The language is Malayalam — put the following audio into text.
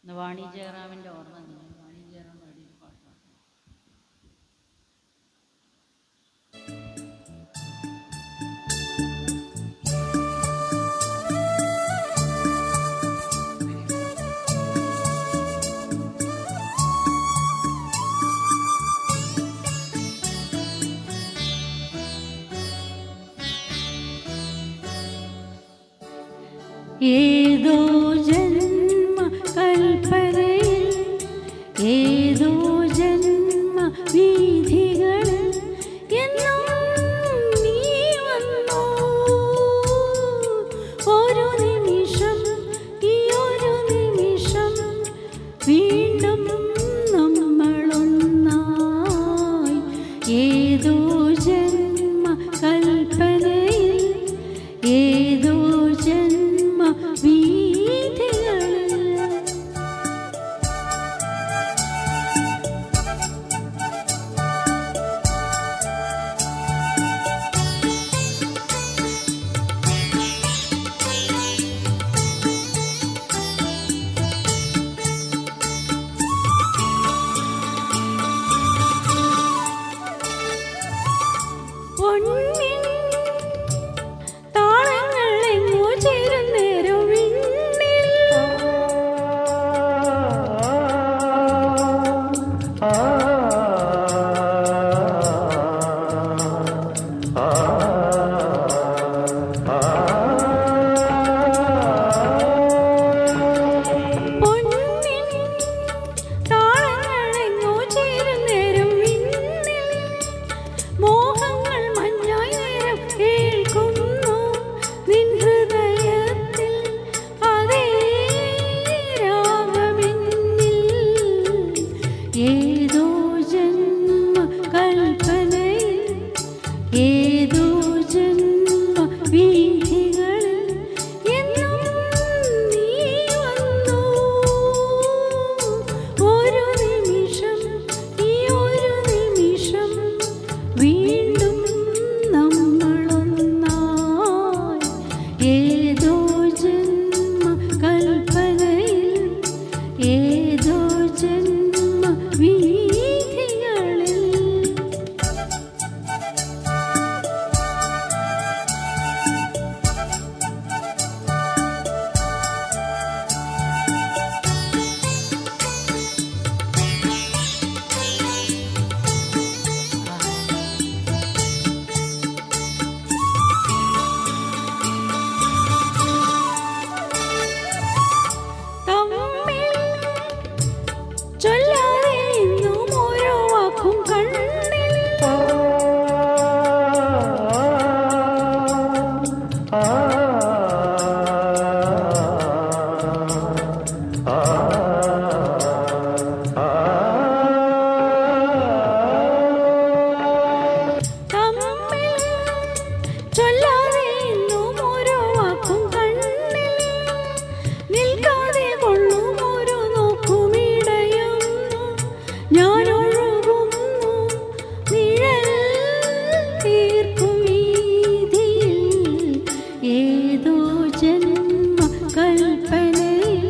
വാണി ജയറാമിൻ്റെ ഓർമ്മ വാണി ജയറാം പാടിയൊരു പാട്ടാണ്. ഏതോ ജന്മ കൽപ്പനയിൽ ഏതോ ജന്മ വീഥികളിൽ എന്നും നീ വന്നു. ഒരു നിമിഷം ഈ ഒരു നിമിഷം വീണ്ടും നമ്മളൊന്നായി. ഏതോ ജന്മ കൽപ്പനയിൽ ഏതോ ജന്മ വീഥികളിൽ പൊന്നിൻ താളങ്ങളെങ്ങോ ചേരുന്നേരം വിണ്ണിൽ പൊന്നിൻ താളങ്ങളെങ്ങോ ചേരുന്നേരം വിണ്ണിൽ മോഹങ്ങൾ മഞ്ഞായി നേരം കേൾക്കുന്നു നിൻ ഹൃദയത്തിൽ അതേ രാഗമെന്നിൽ. ഏതോ ജന്മ കൽപ്പനയിൽ ഏതോ ജന്മ വീഥികളിൽ എന്നും നീ വന്നു. ഒരു നിമിഷം ഈ ഒരു നിമിഷം വീണ്ടും നമ്മളൊന്നായി. ഏതോ ജന്മ കൽപ്പനയിൽ ഏതോ ജന്മ വീഥികളിൽ. തമ്മിൽ ചൊല്ലാതെ ഇന്നും ഓരോ വാക്കും കണ്ണിൽ. തമ്മിൽ ചൊല്ലാതെ ഇന്നും ഓരോ വാക്കും കണ്ണിൽ. നിൽക്കാതെ കൊള്ളും ഓരോ നോക്കുമിടയുന്നു ഞാനൊഴുകുന്നു നിഴൽ തീർക്കും വീഥിയിൽ. ഏതോ ജന്മ കൽപ്പനയിൽ